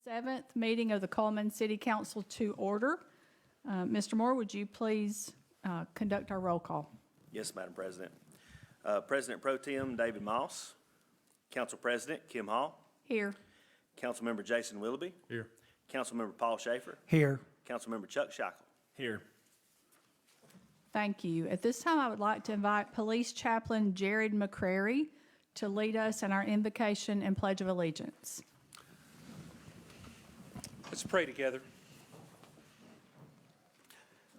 7th meeting of the Cullman City Council to order. Mr. Moore, would you please conduct our roll call? Yes, Madam President. President Pro Tem David Moss, Council President Kim Hall, Here. Councilmember Jason Willoughby, Here. Councilmember Paul Schaefer, Here. Councilmember Chuck Shackle. Here. Thank you. At this time, I would like to invite Police Chaplain Jared McCrary to lead us in our invocation and Pledge of Allegiance. Let's pray together.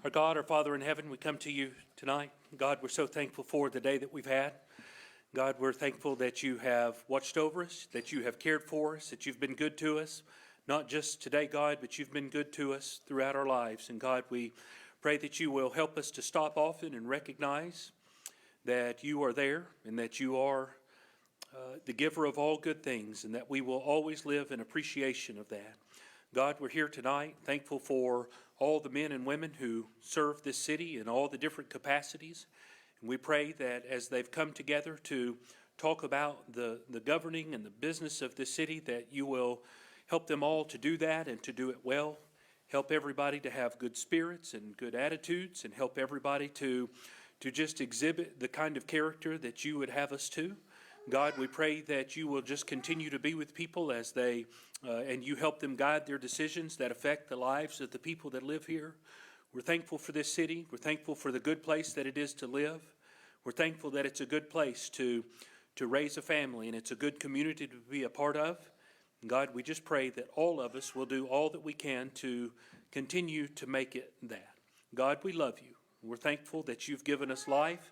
Our God, our Father in heaven, we come to you tonight. God, we're so thankful for the day that we've had. God, we're thankful that you have watched over us, that you have cared for us, that you've been good to us. Not just today, God, but you've been good to us throughout our lives. And God, we pray that you will help us to stop often and recognize that you are there and that you are the giver of all good things, and that we will always live in appreciation of that. God, we're here tonight, thankful for all the men and women who serve this city in all the different capacities. And we pray that as they've come together to talk about the governing and the business of this city, that you will help them all to do that and to do it well. Help everybody to have good spirits and good attitudes, and help everybody to just exhibit the kind of character that you would have us to. God, we pray that you will just continue to be with people as they, and you help them guide their decisions that affect the lives of the people that live here. We're thankful for this city. We're thankful for the good place that it is to live. We're thankful that it's a good place to raise a family, and it's a good community to be a part of. And God, we just pray that all of us will do all that we can to continue to make it that. God, we love you. We're thankful that you've given us life.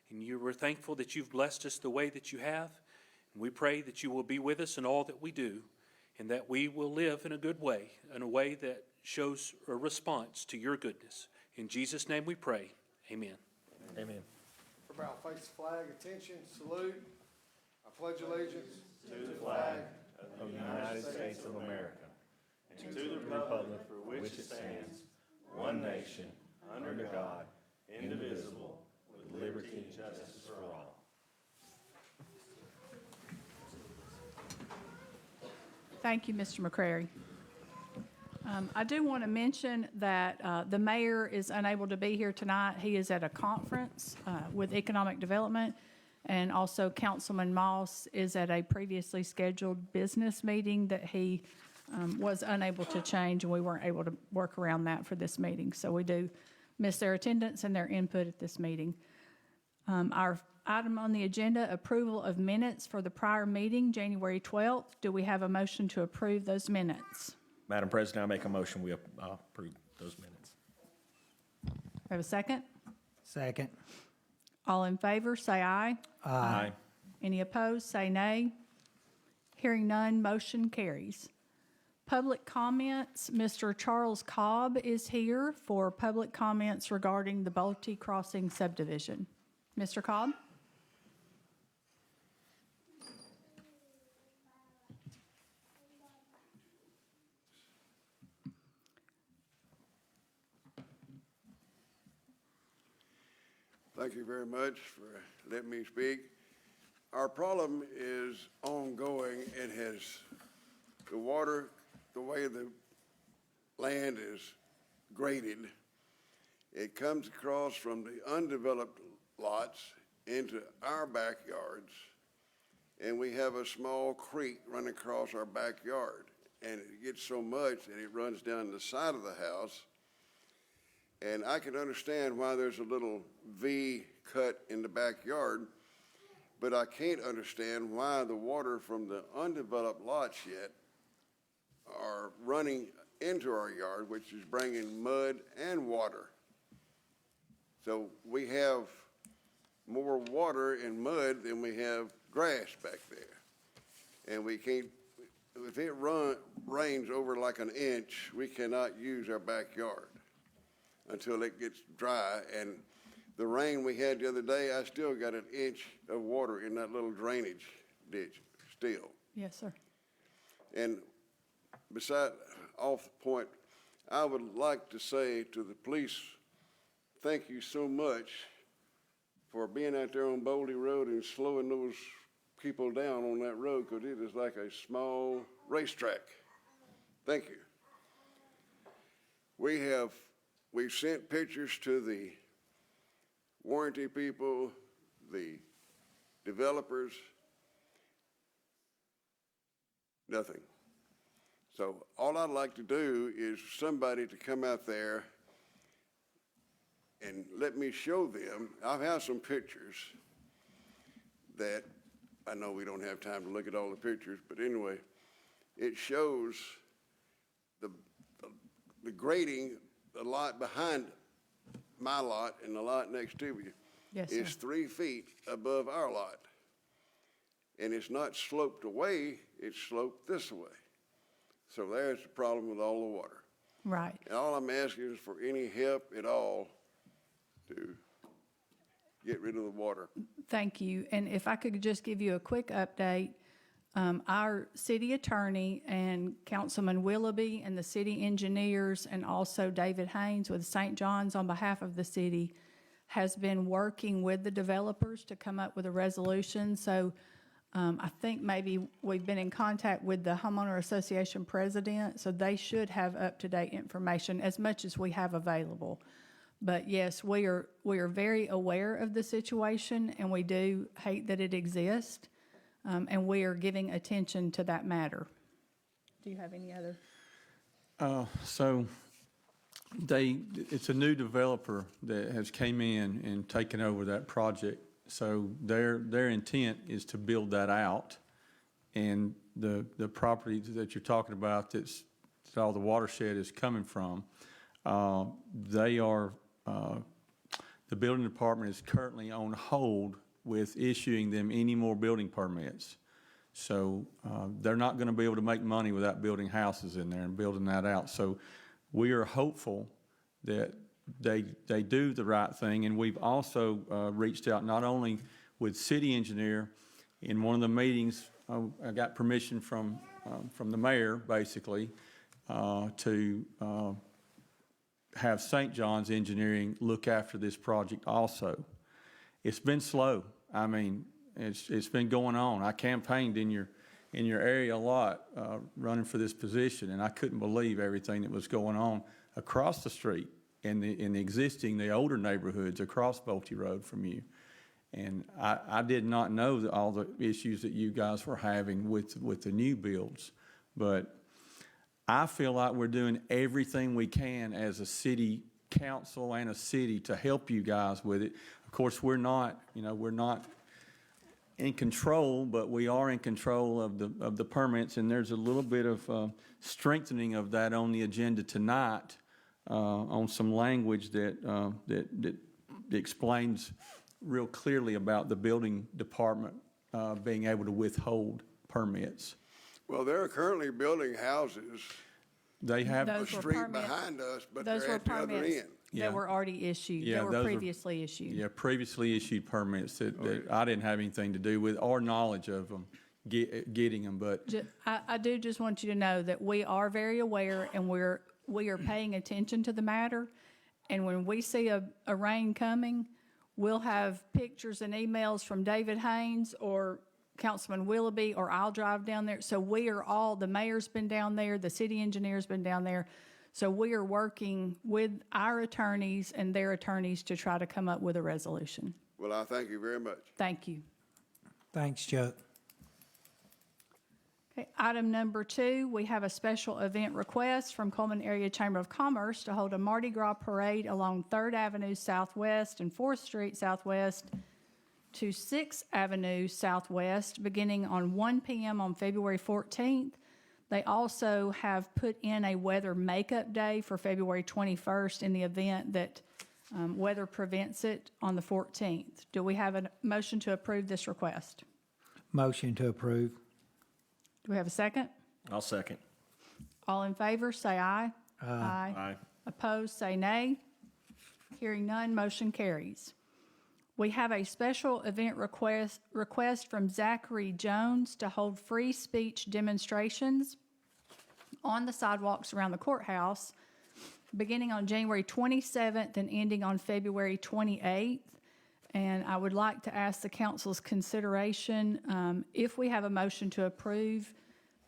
And we're thankful that you've blessed us the way that you have. And we pray that you will be with us in all that we do, and that we will live in a good way, in a way that shows a response to your goodness. In Jesus' name we pray. Amen. Amen. Everybody face the flag, attention, salute. I pledge allegiance to the flag Of the United States of America, and to the republic for which it stands, one nation, under God, indivisible, with liberty and justice for all. Thank you, Mr. McCrary. I do want to mention that the mayor is unable to be here tonight. He is at a conference with Economic Development, and also Councilman Moss is at a previously scheduled business meeting that he was unable to change, and we weren't able to work around that for this meeting. So we do miss their attendance and their input at this meeting. Our item on the agenda, approval of minutes for the prior meeting, January 12th. Do we have a motion to approve those minutes? Madam President, I make a motion we approve those minutes. Have a second? Second. All in favor, say aye. Aye. Any opposed, say nay. Hearing none, motion carries. Public comments, Mr. Charles Cobb is here for public comments regarding the Bolte Crossing subdivision. Mr. Cobb? Thank you very much for letting me speak. Our problem is ongoing. It has the water, the way the land is graded, it comes across from the undeveloped lots into our backyards, and we have a small creek running across our backyard, and it gets so much that it runs down the side of the house. And I can understand why there's a little V cut in the backyard, but I can't understand why the water from the undeveloped lots yet are running into our yard, which is bringing mud and water. So we have more water and mud than we have grass back there. And we can't, if it rains over like an inch, we cannot use our backyard until it gets dry. And the rain we had the other day, I still got an inch of water in that little drainage ditch still. Yes, sir. And beside, off the point, I would like to say to the police, thank you so much for being out there on Bolte Road and slowing those people down on that road, because it is like a small racetrack. Thank you. We've sent pictures to the warranty people, the developers. Nothing. So all I'd like to do is somebody to come out there and let me show them. I have some pictures that, I know we don't have time to look at all the pictures, but anyway, it shows the grading, the lot behind my lot and the lot next to you. Yes, sir. Is 3 feet above our lot. And it's not sloped away, it's sloped this way. So there's the problem with all the water. Right. And all I'm asking is for any help at all to get rid of the water. Thank you. And if I could just give you a quick update, our city attorney and Councilman Willoughby and the city engineers and also David Haynes with St. John's on behalf of the city has been working with the developers to come up with a resolution. So I think maybe we've been in contact with the homeowner association president, so they should have up-to-date information as much as we have available. But yes, we are very aware of the situation, and we do hate that it exists, and we are giving attention to that matter. Do you have any other? So it's a new developer that has came in and taken over that project. So their intent is to build that out, and the property that you're talking about that all the watershed is coming from, the building department is currently on hold with issuing them any more building permits. So they're not going to be able to make money without building houses in there and building that out. So we are hopeful that they do the right thing, and we've also reached out not only with city engineer. In one of the meetings, I got permission from the mayor, basically, to have St. John's Engineering look after this project also. It's been slow. I mean, it's been going on. I campaigned in your area a lot, running for this position, and I couldn't believe everything that was going on across the street in the older neighborhoods across Bolte Road from you. And I did not know all the issues that you guys were having with the new builds. But I feel like we're doing everything we can as a city council and a city to help you guys with it. Of course, we're not in control, but we are in control of the permits, and there's a little bit of strengthening of that on the agenda tonight, on some language that explains real clearly about the building department being able to withhold permits. Well, they're currently building houses They have a Those were street permits. behind us, but Those they're were at the other permits end. Yeah. that were already issued, Yeah, that were those were- previously issued. Yeah, previously issued permits that I didn't have anything to do with or knowledge of them, getting them, but I do just want you to know that we are very aware, and we are paying attention to the matter. And when we see a rain coming, we'll have pictures and emails from David Haynes or Councilman Willoughby, or I'll drive down there. So we are all, the mayor's been down there, the city engineer's been down there. So we are working with our attorneys and their attorneys to try to come up with a resolution. Well, I thank you very much. Thank you. Thanks, Chuck. Okay, item number 2, we have a special event request from Cullman Area Chamber of Commerce to hold a Mardi Gras parade along 3rd Avenue Southwest and 4th Street Southwest to 6th Avenue Southwest, beginning on 1 p.m. on February 14th. They also have put in a weather makeup day for February 21st in the event that weather prevents it on the 14th. Do we have a motion to approve this request? Motion to approve. Do we have a second? I'll second. All in favor, say aye. Aye. Aye. Opposed, say nay. Hearing none, motion carries. We have a special event request from Zachary Jones to hold free speech demonstrations on the sidewalks around the courthouse, beginning on January 27th and ending on February 28th. And I would like to ask the council's consideration, if we have a motion to approve,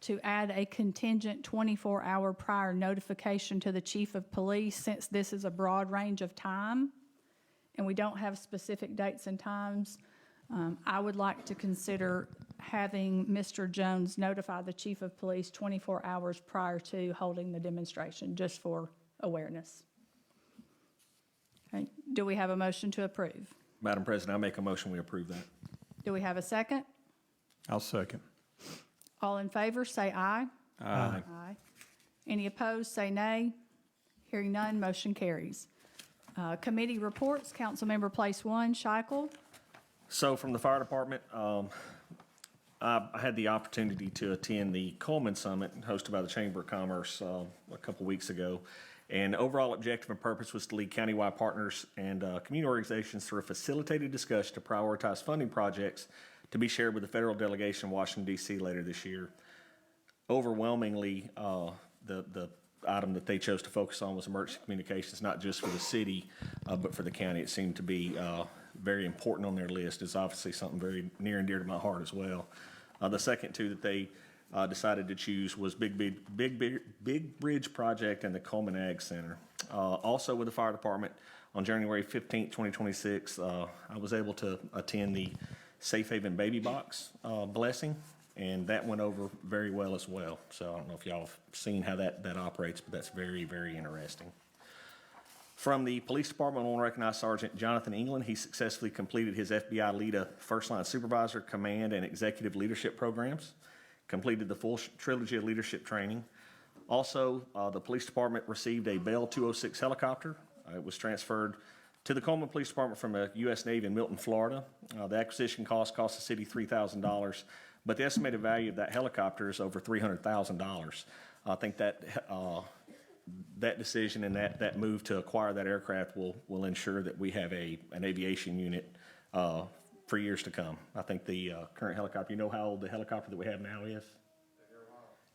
to add a contingent 24-hour prior notification to the chief of police, since this is a broad range of time, and we don't have specific dates and times. I would like to consider having Mr. Jones notify the chief of police 24 hours prior to holding the demonstration, just for awareness. Okay, do we have a motion to approve? Madam President, I make a motion, we approve that. Do we have a second? I'll second. All in favor, say aye. Aye. Aye. Any opposed, say nay. Hearing none, motion carries. Committee reports, Councilmember Place One, Scheichel. So from the fire department, I had the opportunity to attend the Cullman Summit hosted by the Chamber of Commerce a couple weeks ago. And overall objective and purpose was to lead countywide partners and community organizations through a facilitated discussion to prioritize funding projects to be shared with the federal delegation in Washington, D.C. later this year. Overwhelmingly, the item that they chose to focus on was emergency communications, not just for the city, but for the county. It seemed to be very important on their list. It's obviously something very near and dear to my heart as well. The second two that they decided to choose was Big Bridge Project and the Cullman Ag Center. Also with the fire department, on January 15th, 2026, I was able to attend the Safe Haven Baby Box blessing, and that went over very well as well. So I don't know if y'all have seen how that operates, but that's very, very interesting. From the police department, I want to recognize Sergeant Jonathan England. He successfully completed his FBI LEADA First Line Supervisor, Command, and Executive Leadership programs, completed the full trilogy of leadership training. Also, the police department received a Bell 206 helicopter. It was transferred to the Cullman Police Department from the U.S. Navy in Milton, Florida. The acquisition cost the city $3,000, but the estimated value of that helicopter is over $300,000. I think that that decision and that move to acquire that aircraft will ensure that we have an aviation unit for years to come. I think the current helicopter, you know how old the helicopter that we have now is?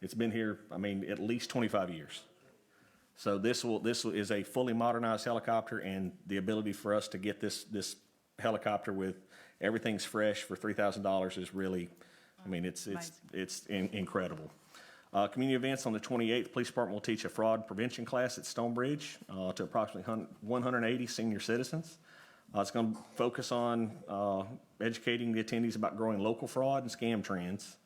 It's been here, I mean, at least 25 years. So this is a fully modernized helicopter, and the ability for us to get this helicopter with everything's fresh for $3,000 is really, I mean, it's incredible. Community events on the 28th, police department will teach a fraud prevention class at Stonebridge to approximately 180 senior citizens. It's going to focus on educating the attendees about growing local fraud and scam trends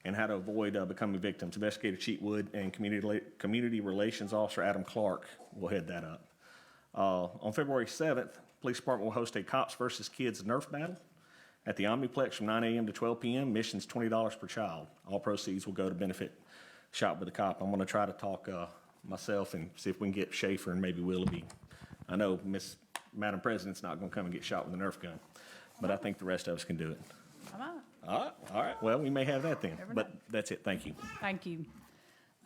and how to avoid becoming victims. Investigator Cheatwood and Community Relations Officer Adam Clark will head that up. On February 7th, police department will host a Cops versus Kids Nerf battle at the Omniplex from 9 a.m. to 12 p.m. Admission's $20 per child. All proceeds will go to benefit Shop with a Cop. I'm going to try to talk myself and see if we can get Schaefer and maybe Willoughby. I know Madam President's not going to come and get shot with a Nerf gun, but I think the rest of us can do it. Come on. All right. Well, we may have that then, but that's it. Thank you. Thank you.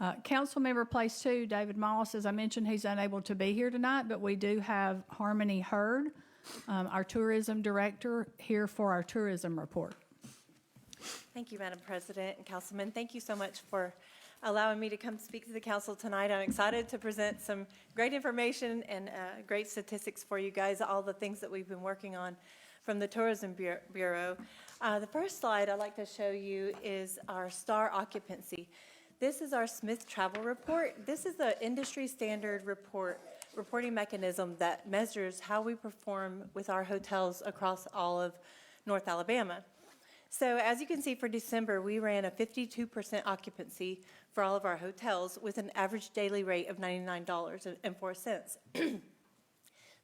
Councilmember Place Two, David Moss, as I mentioned, he's unable to be here tonight, but we do have Harmony Hurd, our tourism director, here for our tourism report. Thank you, Madam President and Councilman. Thank you so much for allowing me to come speak to the council tonight. I'm excited to present some great information and great statistics for you guys, all the things that we've been working on from the Tourism Bureau. The first slide I'd like to show you is our star occupancy. This is our Smith Travel Report. This is the industry standard reporting mechanism that measures how we perform with our hotels across all of North Alabama. So as you can see, for December, we ran a 52% occupancy for all of our hotels with an average daily rate of $99.04.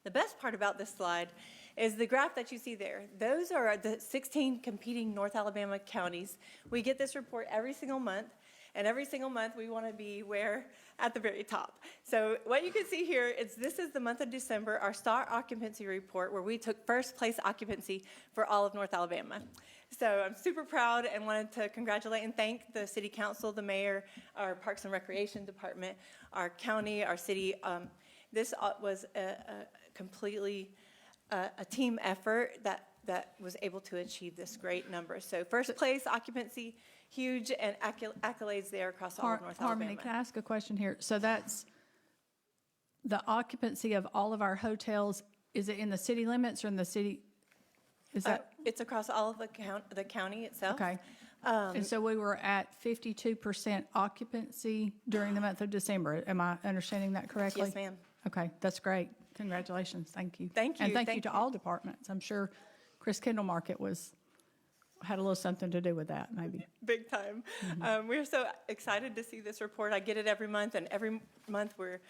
The best part about this slide is the graph that you see there. Those are the 16 competing North Alabama counties. We get this report every single month, and every single month we want to be where? At the very top. So what you can see here is this is the month of December, our star occupancy report, where we took first place occupancy for all of North Alabama. So I'm super proud and wanted to congratulate and thank the City Council, the Mayor, our Parks and Recreation Department, our county, our city. This was completely a team effort that was able to achieve this great number. So first place occupancy, huge, and accolades there across all of North Harmony, Alabama. can I ask a question here? So that's the occupancy of all of our hotels. Is it in the city limits or in the city? Is that It's across all of the county itself. okay? And so we were at 52% occupancy during the month of December. Am I understanding that correctly? Yes, ma'am. Okay, that's great. Congratulations. Thank you. Thank you, And thank you thank to you. all departments. I'm sure Chris Kendall Market had a little something to do with that, maybe. Big time. We're so excited to see this report. I get it every month, and every month we're,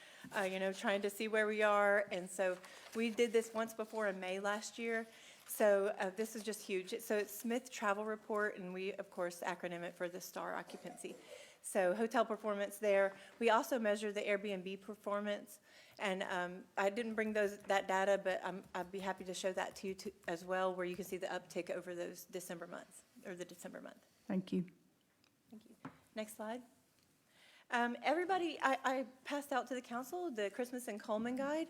trying to see where we are. And so we did this once before in May last year. So this is just huge. So it's Smith Travel Report, and we, of course, acronym it for the STAR occupancy. So hotel performance there. We also measure the Airbnb performance. And I didn't bring that data, but I'd be happy to show that to you as well, where you can see the uptick over those December months, or the December month. Thank you. Thank you. Next slide. Everybody, I passed out to the council the Christmas and Cullman Guide.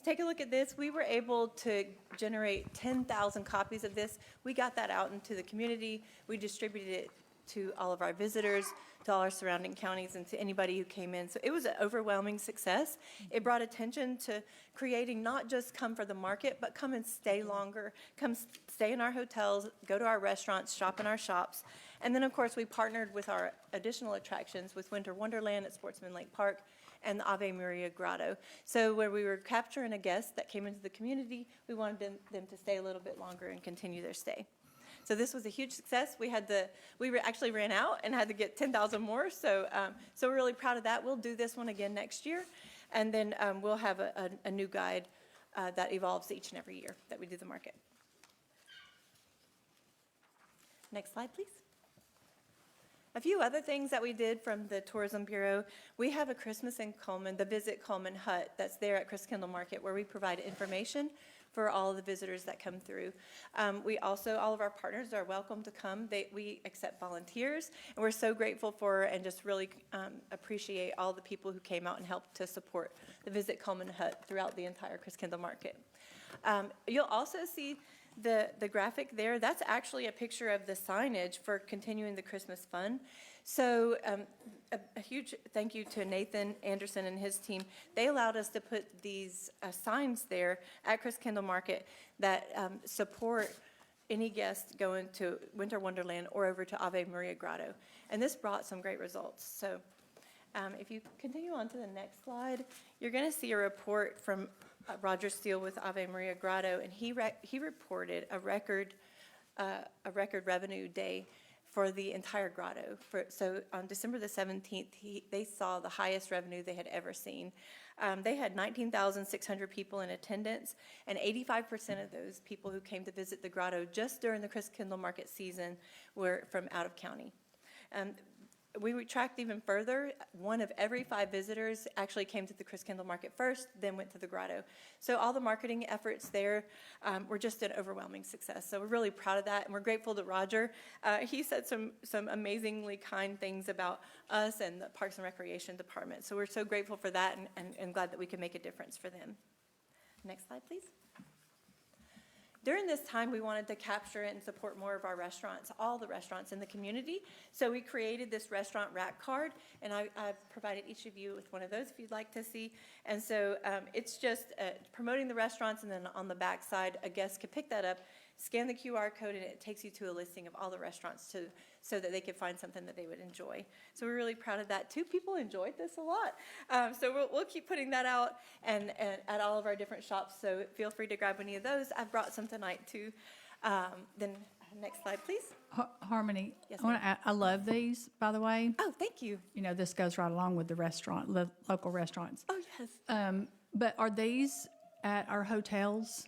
Take a look at this. We were able to generate 10,000 copies of this. We got that out into the community. We distributed it to all of our visitors, to all our surrounding counties, and to anybody who came in. So it was an overwhelming success. It brought attention to creating not just come for the market, but come and stay longer, come stay in our hotels, go to our restaurants, shop in our shops. And then, of course, we partnered with our additional attractions with Winter Wonderland at Sportsman Lake Park and the Ave Maria Grotto. So where we were capturing a guest that came into the community, we wanted them to stay a little bit longer and continue their stay. So this was a huge success. We actually ran out and had to get 10,000 more. So we're really proud of that. We'll do this one again next year, and then we'll have a new guide that evolves each and every year that we do the market. Next slide, please. A few other things that we did from the Tourism Bureau. We have a Christmas in Cullman, the Visit Cullman Hut, that's there at Chris Kendall Market, where we provide information for all of the visitors that come through. We also, all of our partners are welcome to come. We accept volunteers, and we're so grateful for and just really appreciate all the people who came out and helped to support the Visit Cullman Hut throughout the entire Chris Kendall Market. You'll also see the graphic there. That's actually a picture of the signage for continuing the Christmas fun. So a huge thank you to Nathan Anderson and his team. They allowed us to put these signs there at Chris Kendall Market that support any guest going to Winter Wonderland or over to Ave Maria Grotto. And this brought some great results. So if you continue on to the next slide, you're going to see a report from Roger Steele with Ave Maria Grotto, and he reported a record revenue day for the entire grotto. So on December the 17th, they saw the highest revenue they had ever seen. They had 19,600 people in attendance, and 85% of those people who came to visit the grotto just during the Chris Kendall Market season were from out of county. We tracked even further. 1 of every 5 visitors actually came to the Chris Kendall Market first, then went to the grotto. So all the marketing efforts there were just an overwhelming success. So we're really proud of that, and we're grateful to Roger. He said some amazingly kind things about us and the Parks and Recreation Department. So we're so grateful for that, and glad that we can make a difference for them. Next slide, please. During this time, we wanted to capture it and support more of our restaurants, all the restaurants in the community. So we created this restaurant rack card, and I've provided each of you with one of those if you'd like to see. And so it's just promoting the restaurants, and then on the back side, a guest could pick that up, scan the QR code, and it takes you to a listing of all the restaurants so that they could find something that they would enjoy. So we're really proud of that too. People enjoyed this a lot. So we'll keep putting that out and at all of our different shops. So feel free to grab any of those. I've brought some tonight too. Then next slide, please. Harmony, Yes, I love these, by the way. Oh, thank you. You know, this goes right along with the local restaurants. Oh, yes. But are these at our hotels?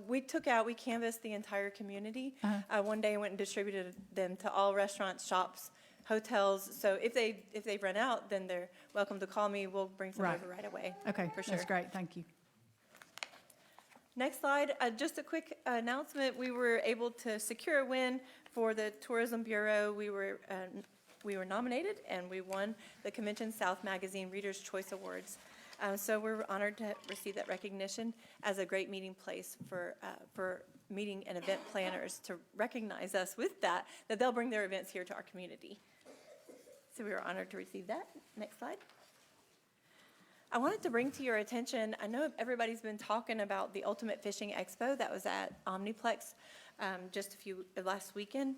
We canvassed the entire community. One day I went and distributed them to all restaurants, shops, hotels. So if they run out, then they're welcome to call me. We'll bring some over right away. Okay, for sure. that's great. Thank you. Next slide, just a quick announcement. We were able to secure a win for the Tourism Bureau. We were nominated, and we won the Convention South Magazine Reader's Choice Awards. So we're honored to receive that recognition as a great meeting place for meeting and event planners to recognize us with that they'll bring their events here to our community. So we were honored to receive that. Next slide. I wanted to bring to your attention, I know everybody's been talking about the Ultimate Fishing Expo that was at Omniplex just last weekend.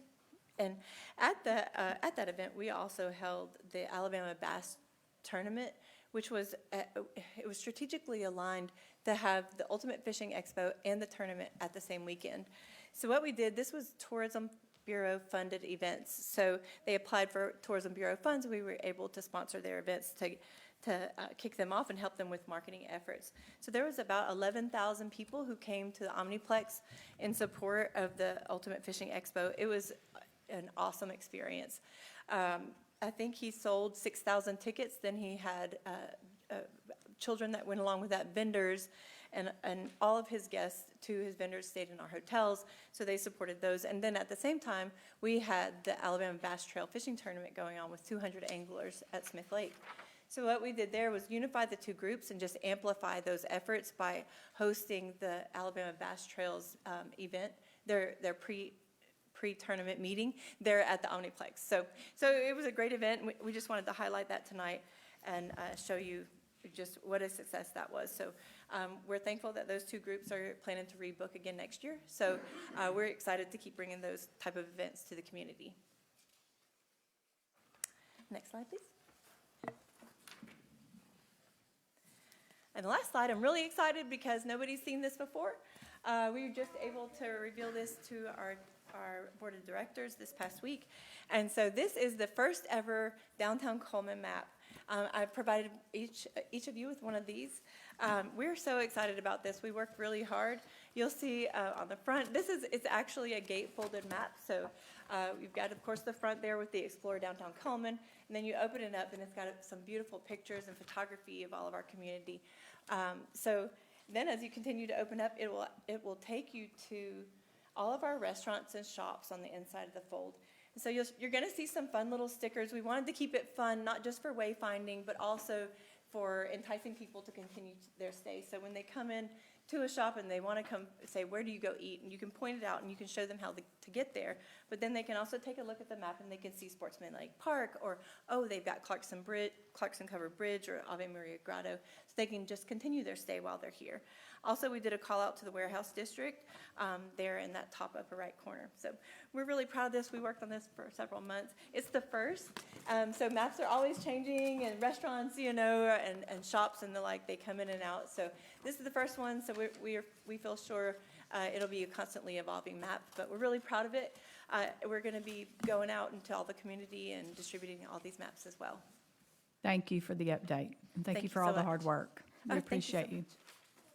And at that event, we also held the Alabama Bass Tournament, which was, it was strategically aligned to have the Ultimate Fishing Expo and the tournament at the same weekend. So what we did, this was Tourism Bureau funded events. So they applied for Tourism Bureau funds. We were able to sponsor their events to kick them off and help them with marketing efforts. So there was about 11,000 people who came to the Omniplex in support of the Ultimate Fishing Expo. It was an awesome experience. I think he sold 6,000 tickets. Then he had children that went along with that, vendors, and all of his guests to his vendors stayed in our hotels, so they supported those. And then at the same time, we had the Alabama Bass Trail Fishing Tournament going on with 200 anglers at Smith Lake. So what we did there was unify the two groups and just amplify those efforts by hosting the Alabama Bass Trails event, their pre-tournament meeting there at the Omniplex. So it was a great event. We just wanted to highlight that tonight and show you just what a success that was. So we're thankful that those two groups are planning to rebook again next year. So we're excited to keep bringing those type of events to the community. Next slide, please. And the last slide, I'm really excited because nobody's seen this before. We were just able to reveal this to our board of directors this past week. And so this is the first ever downtown Cullman map. I've provided each of you with one of these. We're so excited about this. We worked really hard. You'll see on the front, it's actually a gatefolded map. So you've got, of course, the front there with the Explore Downtown Cullman, and then you open it up and it's got some beautiful pictures and photography of all of our community. So then as you continue to open up, it will take you to all of our restaurants and shops on the inside of the fold. So you're going to see some fun little stickers. We wanted to keep it fun, not just for wayfinding, but also for enticing people to continue their stay. So when they come in to a shop and they want to come say, where do you go eat? And you can point it out and you can show them how to get there. But then they can also take a look at the map and they can see Sportsman Lake Park, or, oh, they've got Clarkson Covered Bridge or Ave Maria Grotto. So they can just continue their stay while they're here. Also, we did a call out to the warehouse district there in that top upper right corner. So we're really proud of this. We worked on this for several months. It's the first. So maps are always changing, and restaurants, and shops and the like, they come in and out. So this is the first one. So we feel sure it'll be a constantly evolving map, but we're really proud of it. We're going to be going out into all the community and distributing all these maps as well. Thank you for the update, and thank you for so all the much. hard work. We Oh, thank you so appreciate you. much.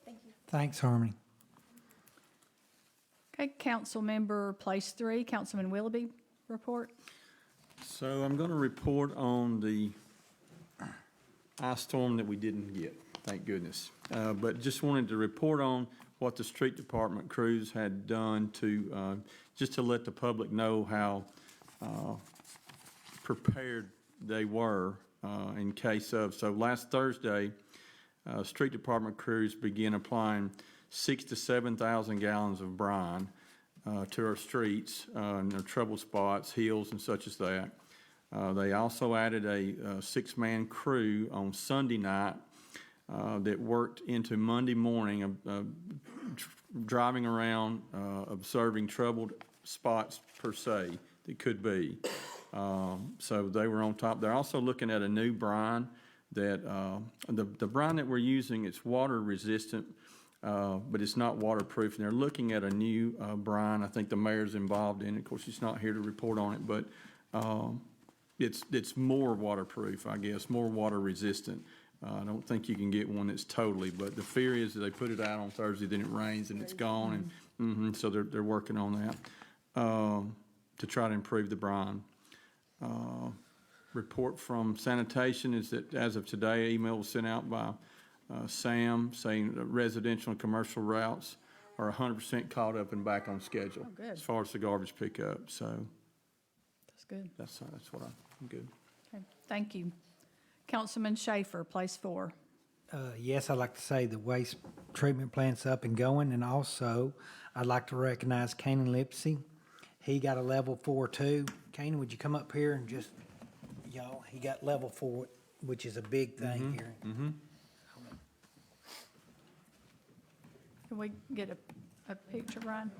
Thank you. Thanks, Harmony. Okay, Council Member Place 3, Councilman Willoughby, report. So I'm going to report on the ice storm that we didn't get, thank goodness. But just wanted to report on what the street department crews had done to, just to let the public know how prepared they were in case of. So last Thursday, street department crews began applying 6,000 to 7,000 gallons of brine to our streets, and their trouble spots, hills, and such as that. They also added a 6-man crew on Sunday night that worked into Monday morning, driving around, observing troubled spots per se that could be. So they were on top. They're also looking at a new brine that, the brine that we're using, it's water resistant, but it's not waterproof. And they're looking at a new brine. I think the mayor's involved in it. Of course, he's not here to report on it, but it's more waterproof, I guess, more water resistant. I don't think you can get one that's totally, but the fear is that they put it out on Thursday, then it rains and it's gone, and so they're working on that to try to improve the brine. Report from sanitation is that as of today, email was sent out by Sam saying that residential and commercial routes are 100% caught up and back on schedule. Oh, good. As far as the garbage pickup, so That's good. that's what I'm good. Okay, thank you. Councilman Schaefer, Place 4. Yes, I'd like to say the waste treatment plant's up and going, and also I'd like to recognize Kanan Lipsy. He got a level 4 too. Kanan, would you come up here and just, he got level 4, which is a big thing here. Can we get a picture, Ryan?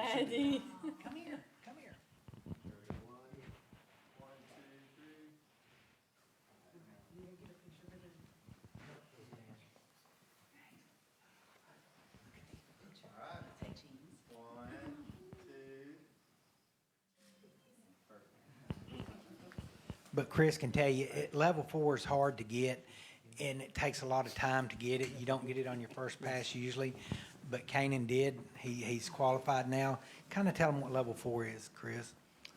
Maddie. Come here, come here. But Chris can tell you, level 4 is hard to get, and it takes a lot of time to get it. You don't get it on your first pass usually, but Canaan did. He's qualified now. Kind of tell him what level 4 is, Chris.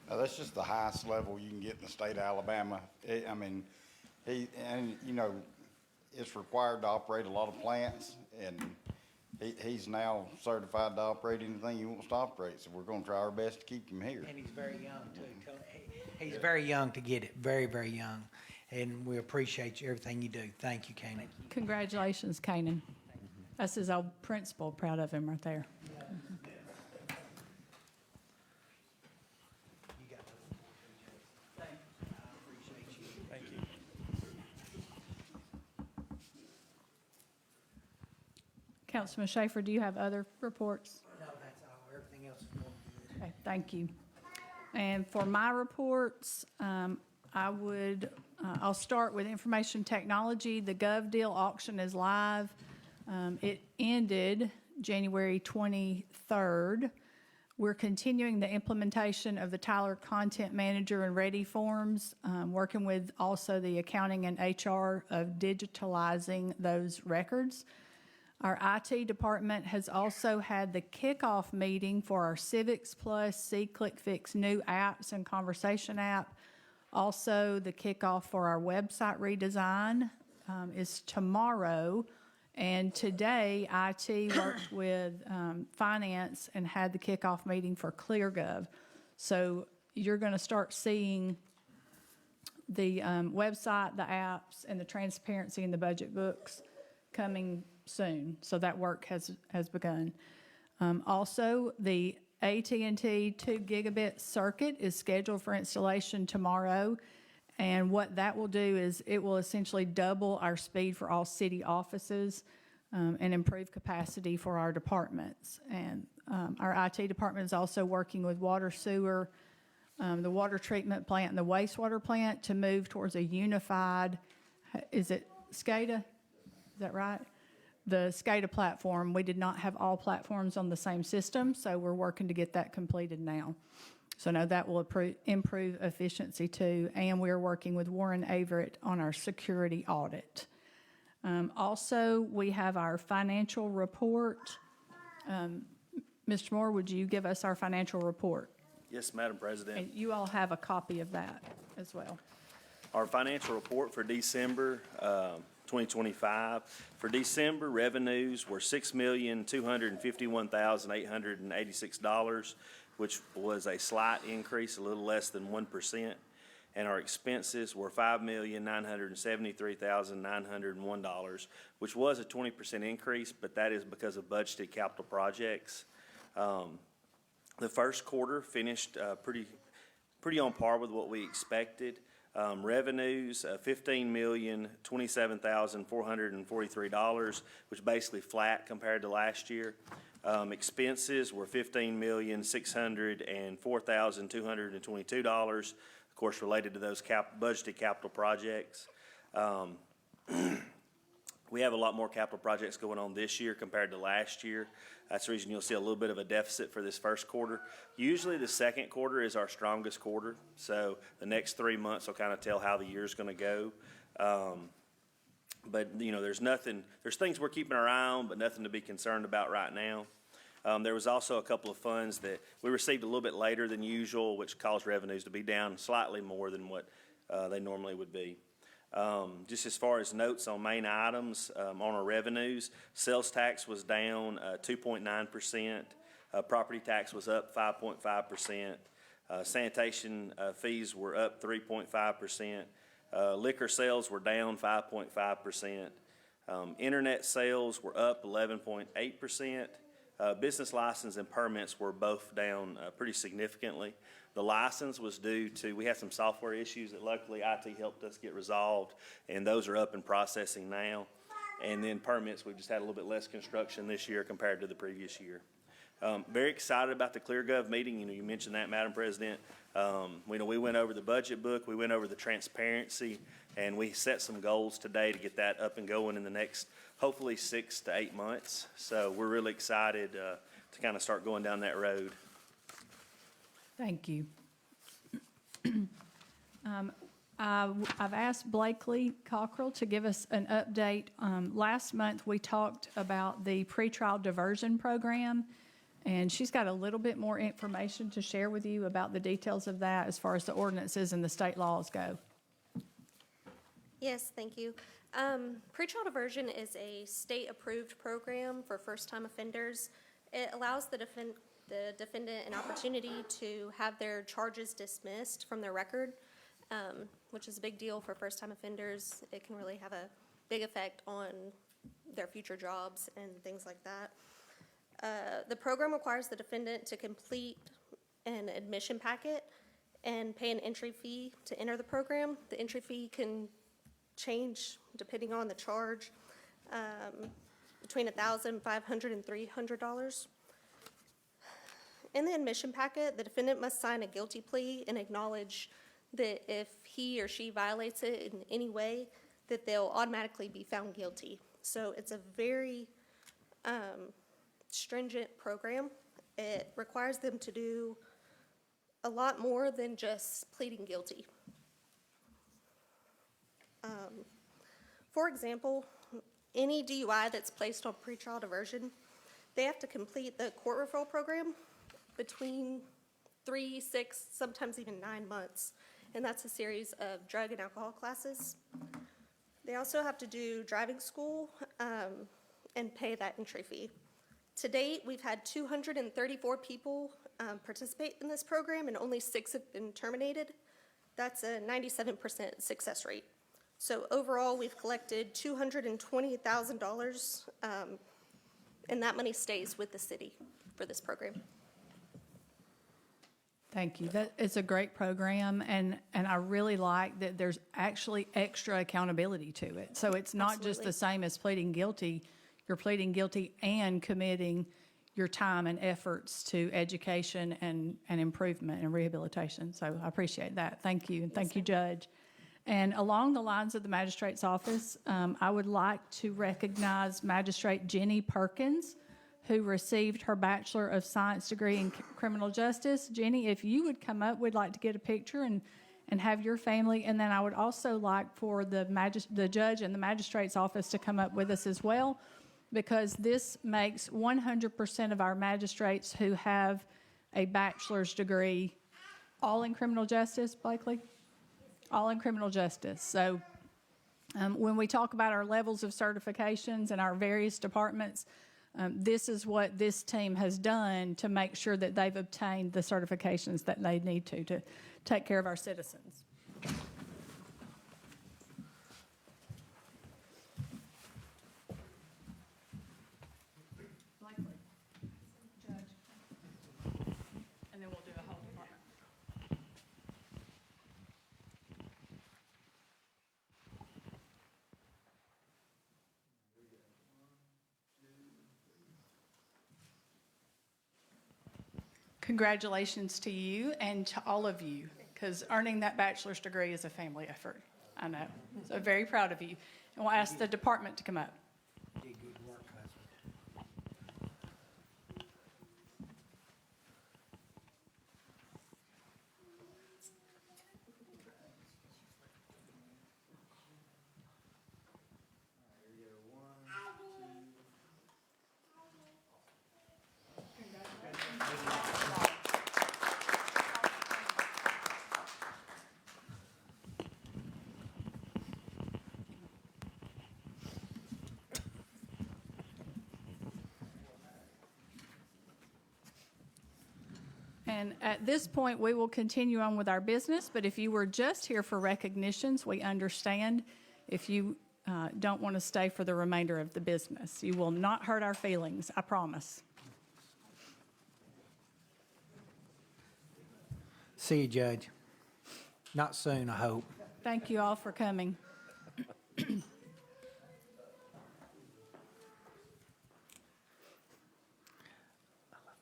That's just the highest level you can get in the state of Alabama. It's required to operate a lot of plants, and he's now certified to operate anything he wants to operate, so we're gonna try our best to keep him here. And he's very young too. He's very young to get it, very, very young. And we appreciate you, everything you do. Thank you, Canaan. Congratulations, Canaan. That's his old principal, proud of him right there. You got the I appreciate you. Thank you. Councilman Schaefer, do you have other reports? No, that's all. Everything else is going good. Okay, thank you. And for my reports, I'll start with information technology. The Gov Deal auction is live. It ended January 23rd. We're continuing the implementation of the Tyler Content Manager and Ready forms, working with also the accounting and HR of digitalizing those records. Our IT department has also had the kickoff meeting for our Civics Plus, See, Click, Fix new apps and conversation app. Also, the kickoff for our website redesign is tomorrow. And today, IT worked with finance and had the kickoff meeting for ClearGov. So you're going to start seeing the website, the apps, and the transparency in the budget books coming soon. So that work has begun. Also, the AT&T 2 gigabit circuit is scheduled for installation tomorrow. And what that will do is it will essentially double our speed for all city offices and improve capacity for our departments. And our IT department is also working with water, sewer, the water treatment plant, and the wastewater plant to move towards a unified, is it SCADA? Is that right? The SCADA platform. We did not have all platforms on the same system, so we're working to get that completed now. So no, that will improve efficiency too, and we're working with Warren Averett on our security audit. Also, we have our financial report. Mr. Moore, would you give us our financial report? Yes, Madam President. And you all have a copy of that as well. Our financial report for December 2025. For December, revenues were $6,251,886, which was a slight increase, a little less than 1%. And our expenses were $5,973,901, which was a 20% increase, but that is because of budgeted capital projects. The first quarter finished pretty on par with what we expected. Revenues, $15,027,443, which is basically flat compared to last year. Expenses were $15,604,222, of course, related to those budgeted capital projects. We have a lot more capital projects going on this year compared to last year. That's the reason you'll see a little bit of a deficit for this first quarter. Usually the second quarter is our strongest quarter, so the next 3 months will kind of tell how the year's going to go. But, you know, there's things we're keeping our eye on, but nothing to be concerned about right now. There was also a couple of funds that we received a little bit later than usual, which caused revenues to be down slightly more than what they normally would be. Just as far as notes on main items, on our revenues, sales tax was down 2.9%. Property tax was up 5.5%. Sanitation fees were up 3.5%. Liquor sales were down 5.5%. Internet sales were up 11.8%. Business license and permits were both down pretty significantly. The license was due to, we had some software issues that luckily IT helped us get resolved, and those are up and processing now. And then permits, we've just had a little bit less construction this year compared to the previous year. Very excited about the ClearGov meeting. You mentioned that, Madam President. We went over the budget book, we went over the transparency, and we set some goals today to get that up and going in the next, hopefully, 6 to 8 months. So we're really excited to kind of start going down that road. Thank you. I've asked Blakely Cockrell to give us an update. Last month, we talked about the pretrial diversion program, and she's got a little bit more information to share with you about the details of that as far as the ordinances and the state laws go. Yes, thank you. Pretrial diversion is a state-approved program for first-time offenders. It allows the defendant an opportunity to have their charges dismissed from their record, which is a big deal for first-time offenders. It can really have a big effect on their future jobs and things like that. The program requires the defendant to complete an admission packet and pay an entry fee to enter the program. The entry fee can change depending on the charge, between $1,500 and $300. In the admission packet, the defendant must sign a guilty plea and acknowledge that if he or she violates it in any way, that they'll automatically be found guilty. So it's a very stringent program. It requires them to do a lot more than just pleading guilty. For example, any DUI that's placed on pretrial diversion, they have to complete the court referral program between 3, 6, sometimes even 9 months. And that's a series of drug and alcohol classes. They also have to do driving school and pay that entry fee. To date, we've had 234 people participate in this program, and only 6 have been terminated. That's a 97% success rate. So overall, we've collected $220,000, and that money stays with the city for this program. Thank you. That is a great program, and I really like that there's actually extra accountability to it. So it's not just the same as pleading guilty. You're pleading guilty and committing your time and efforts to education and improvement and rehabilitation. So I appreciate that. Thank you, and thank you, Judge. And along the lines of the magistrate's office, I would like to recognize Magistrate Jenny Perkins, who received her Bachelor of Science degree in criminal justice. Jenny, if you would come up, we'd like to get a picture and have your family. And then I would also like for the judge and the magistrate's office to come up with us as well, because this makes 100% of our magistrates who have a bachelor's degree all in criminal justice, Blakely? All in criminal justice. So when we talk about our levels of certifications in our various departments, this is what this team has done to make sure that they've obtained the certifications that they need to take care of our citizens. Blakely, Judge, and then we'll do a whole department. Congratulations to you and to all of you, because earning that bachelor's degree is a family effort. I know. So very proud of you. And we'll ask the department to come up. You did good work, husband. And at this point, we will continue on with our business, but if you were just here for recognitions, we understand. If you don't want to stay for the remainder of the business, you will not hurt our feelings, I promise. See you, Judge. Not soon, I hope. Thank you all for coming.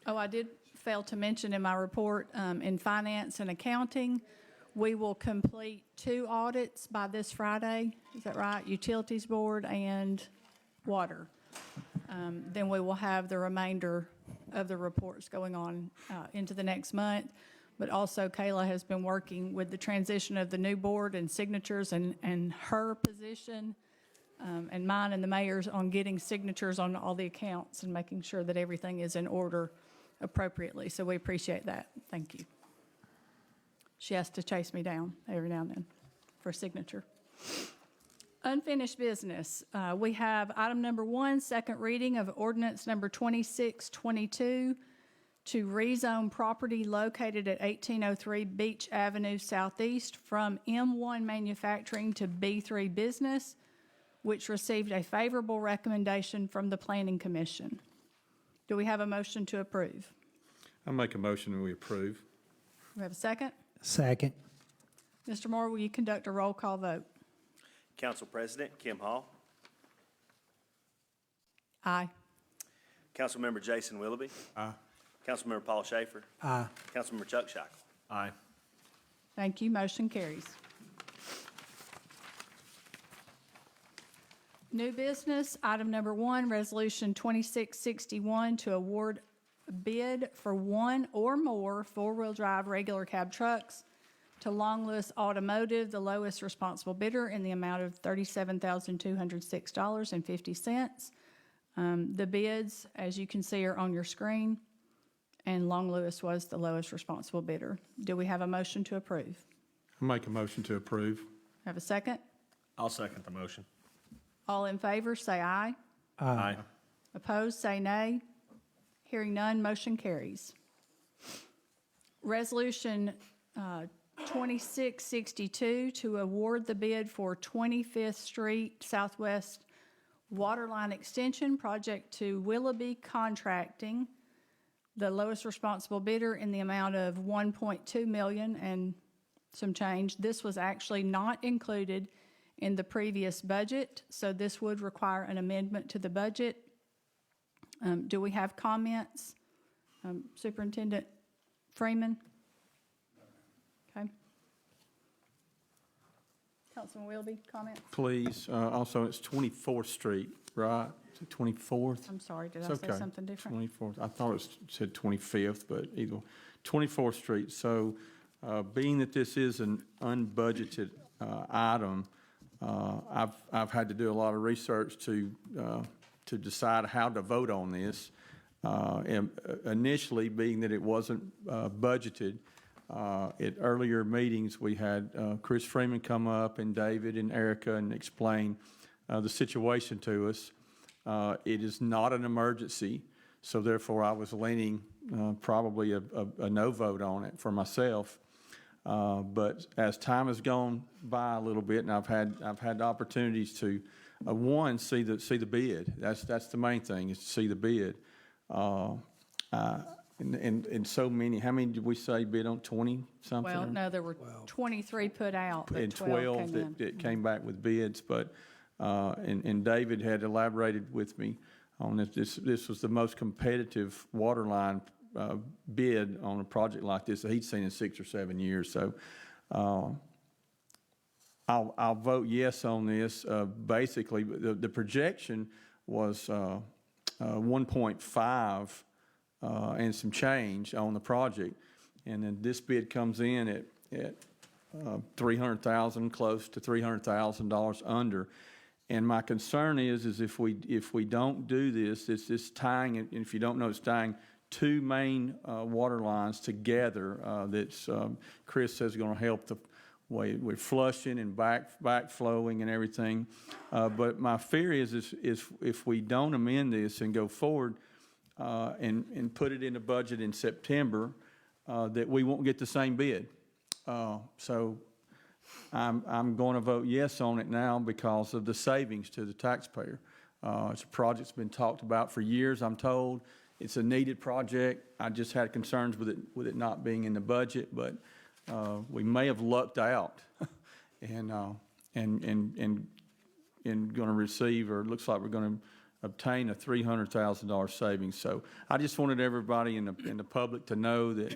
Oh, I did fail to mention in my report, in finance and accounting, we will complete 2 audits by this Friday. Is that right? Utilities Board and Water. Then we will have the remainder of the reports going on into the next month. But also Kayla has been working with the transition of the new board and signatures and her position and mine and the mayor's on getting signatures on all the accounts and making sure that everything is in order appropriately. So we appreciate that. Thank you. She has to chase me down every now and then for a signature. Unfinished business. We have item number 1, second reading of ordinance number 2622 to rezone property located at 1803 Beach Avenue Southeast from M1 Manufacturing to B3 Business, which received a favorable recommendation from the Planning Commission. Do we have a motion to approve? I make a motion that we approve. Do we have a second? Second. Mr. Moore, will you conduct a roll call vote? Council President Kim Hall, Aye. Councilmember Jason Willoughby. Aye. Councilmember Paul Schaefer. Aye. Councilmember Chuck Scheichel. Aye. Thank you. Motion carries. New business, item number 1, resolution 2661 to award a bid for 1 or more four-wheel drive regular cab trucks to Long Lewis Automotive, the lowest responsible bidder, in the amount of $37,206.50. The bids, as you can see, are on your screen, and Long Lewis was the lowest responsible bidder. Do we have a motion to approve? I make a motion to approve. Have a second? I'll second the motion. All in favor, say aye. Aye. Opposed, say nay. Hearing none, motion carries. Resolution 2662 to award the bid for 25th Street Southwest Waterline Extension Project to Willoughby Contracting, the lowest responsible bidder, in the amount of $1.2 million and some change. This was actually not included in the previous budget, so this would require an amendment to the budget. Do we have comments? Superintendent Freeman? Okay. Councilman Willoughby, comments? Please, also, it's 24th Street, right? Is it 24th? I'm sorry, did I It's say okay. something different? 24th. I thought it said 25th, but either 24th Street. So, being that this is an unbudgeted item, I've had to do a lot of research to decide how to vote on this. And initially, being that it wasn't budgeted, at earlier meetings, we had Chris Freeman come up and David and Erica and explain the situation to us. It is not an emergency, so therefore I was leaning probably a no vote on it for myself. But as time has gone by a little bit, and I've had opportunities to one, see the bid. That's the main thing, is to see the bid. And so many, how many did we say bid on? 20 something? Well, no, there were 23 put out, but And 12 came in. that came back with bids, but, and David had elaborated with me on this. This was the most competitive water line bid on a project like this that he'd seen in 6 or 7 years. So I'll vote yes on this. Basically, the projection was 1.5 and some change on the project, and then this bid comes in at $300,000, close to $300,000 under. And my concern is if we don't do this, it's tying, and if you don't know, it's tying two main water lines together. That's Chris says is going to help the way we're flushing and backflowing and everything. But my fear is if we don't amend this and go forward and put it in the budget in September, that we won't get the same bid. So I'm going to vote yes on it now because of the savings to the taxpayer. It's a project that's been talked about for years, I'm told. It's a needed project. I just had concerns with it not being in the budget, but we may have lucked out and going to receive, or it looks like we're going to obtain a $300,000 savings. So I just wanted everybody in the public to know that,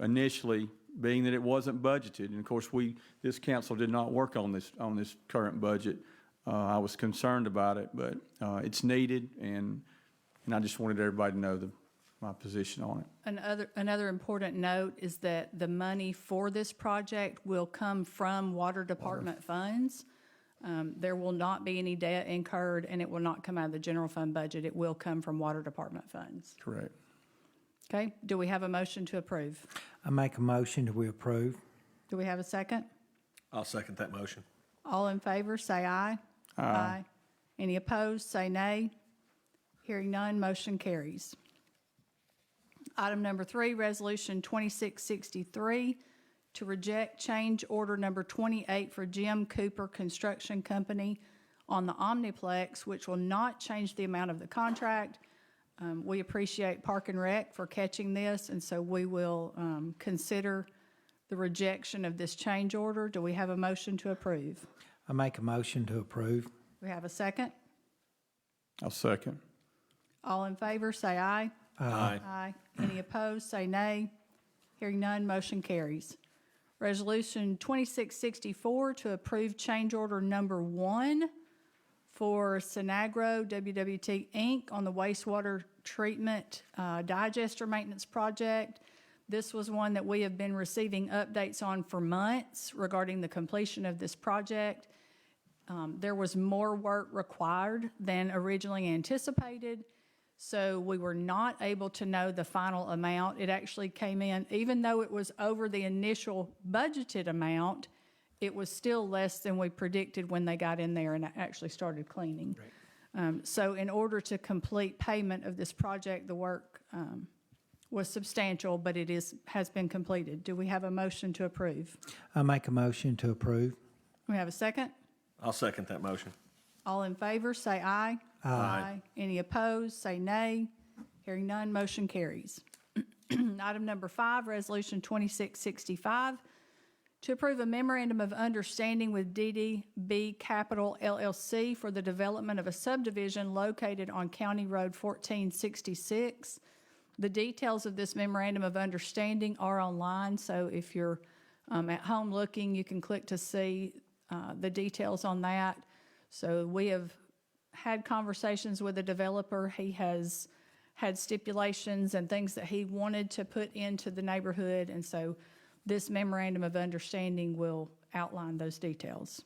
initially, being that it wasn't budgeted, and of course, this council did not work on this current budget. I was concerned about it, but it's needed, and I just wanted everybody to know my position on it. Another important note is that the money for this project will come from Water Department funds. There will not be any debt incurred, and it will not come out of the general fund budget. It will come from Water Department funds. Correct. Okay, do we have a motion to approve? I make a motion that we approve. Do we have a second? I'll second that motion. All in favor, say aye. Aye. Any opposed, say nay. Hearing none, motion carries. Item number 3, Resolution 2663, to reject change order number 28 for Jim Cooper Construction Company on the Omniplex, which will not change the amount of the contract. We appreciate Park and Rec for catching this, and so we will consider the rejection of this change order. Do we have a motion to approve? I make a motion to approve. We have a second? I'll second. All in favor, say aye. Aye. Aye. Any opposed, say nay. Hearing none, motion carries. Resolution 2664 to approve change order number 1 for Sinagro WWT Inc. on the wastewater treatment digester maintenance project. This was one that we have been receiving updates on for months regarding the completion of this project. There was more work required than originally anticipated, so we were not able to know the final amount. It actually came in, even though it was over the initial budgeted amount, it was still less than we predicted when they got in there and actually started cleaning. Right. So in order to complete payment of this project, the work was substantial, but it has been completed. Do we have a motion to approve? I make a motion to approve. We have a second? I'll second that motion. All in favor, say aye. Aye. Any opposed, say nay. Hearing none, motion carries. Item number 5, Resolution 2665, to approve a memorandum of understanding with DDB Capital LLC for the development of a subdivision located on County Road 1466. The details of this memorandum of understanding are online, so if you're at home looking, you can click to see the details on that. So we have had conversations with the developer. He has had stipulations and things that he wanted to put into the neighborhood, and so this memorandum of understanding will outline those details.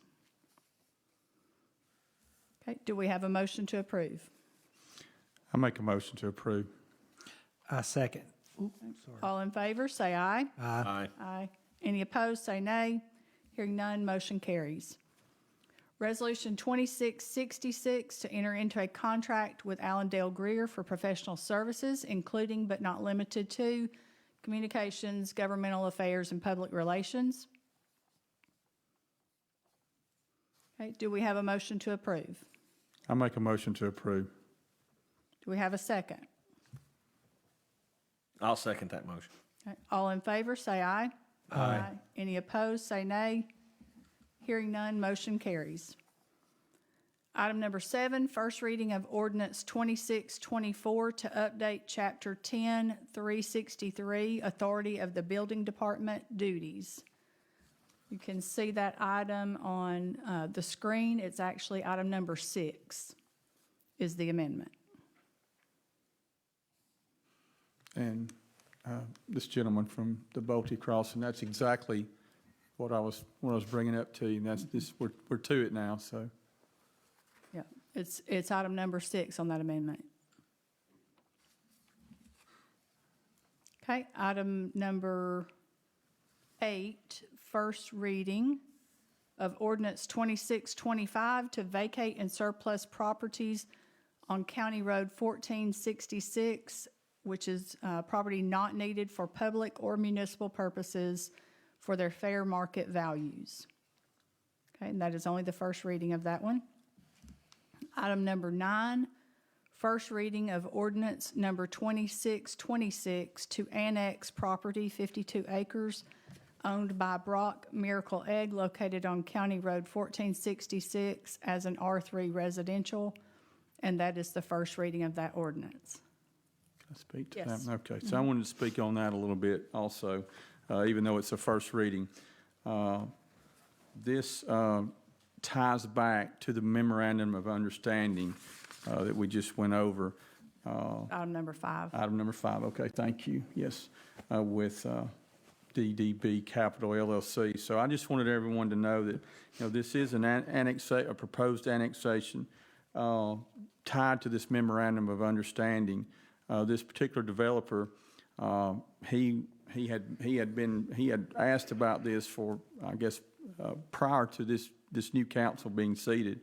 Okay, do we have a motion to approve? I make a motion to approve. I second. Ooh, sorry. All in favor, say aye. Aye. Aye. Any opposed, say nay. Hearing none, motion carries. Resolution 2666 to enter into a contract with Allendale Greer for professional services, including but not limited to communications, governmental affairs, and public relations. Okay, do we have a motion to approve? I make a motion to approve. Do we have a second? I'll second that motion. Okay, all in favor, say aye. Aye. Any opposed, say nay. Hearing none, motion carries. Item number 7, first reading of ordinance 2624 to update Chapter 10, 363, Authority of the Building Department Duties. You can see that item on the screen. It's actually item number 6 is the amendment. And this gentleman from the Bolte Crossing, that's exactly what I was bringing up to you, and that's this, we're to it now, so. Yeah, it's item number 6 on that amendment. Okay, item number 8, first reading of ordinance 2625 to vacate and surplus properties on County Road 1466, which is property not needed for public or municipal purposes for their fair market values. Okay, and that is only the first reading of that one. Item number 9, first reading of ordinance number 2626 to annex property 52 acres owned by Brock Miracle Egg located on County Road 1466 as an R3 residential. and that is the first reading of that ordinance. Can I speak to Yes. that? Okay, so I wanted to speak on that a little bit also, even though it's a first reading. This ties back to the memorandum of understanding that we just went over. Item number 5. Item number 5, okay, thank you, yes, with DDB Capital LLC. So I just wanted everyone to know that, this is a proposed annexation tied to this memorandum of understanding. This particular developer, he had asked about this for, I guess, prior to this new council being seated,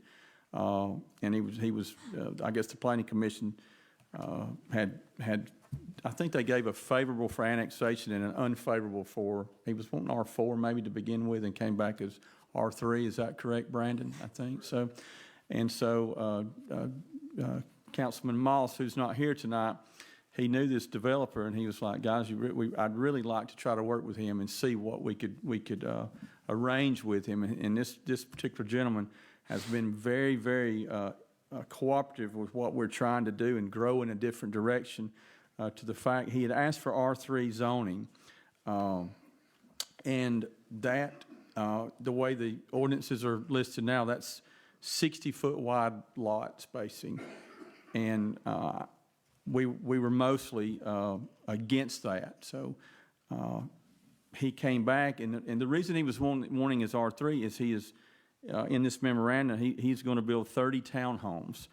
and he was I guess the planning commission had I think they gave a favorable for annexation and an unfavorable for, he was wanting R4 maybe to begin with and came back as R3. Is that correct, Brandon? I think so. And so Councilman Moss, who's not here tonight, he knew this developer and he was like, guys, I'd really like to try to work with him and see what we could arrange with him. And this particular gentleman has been very, very cooperative with what we're trying to do and grow in a different direction. To the fact he had asked for R3 zoning, and that the way the ordinances are listed now, that's 60-foot wide lot spacing, and we were mostly against that. So he came back, and the reason he was wanting his R3 is he is. In this memorandum, he's going to build 30 townhomes,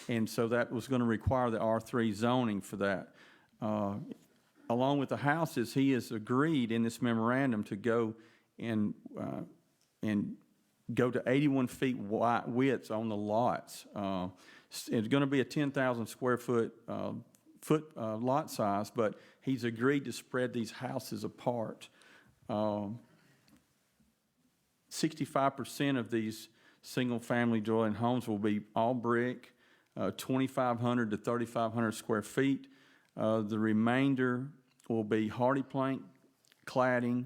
and so that was going to require the R3 zoning for that. Along with the houses, he has agreed in this memorandum to go and go to 81 feet wide widths on the lots. It's going to be a 10,000 square foot lot size, but he's agreed to spread these houses apart. 65% of these single-family dwelling homes will be all brick, 2,500 to 3,500 square feet. The remainder will be hardy plank cladding,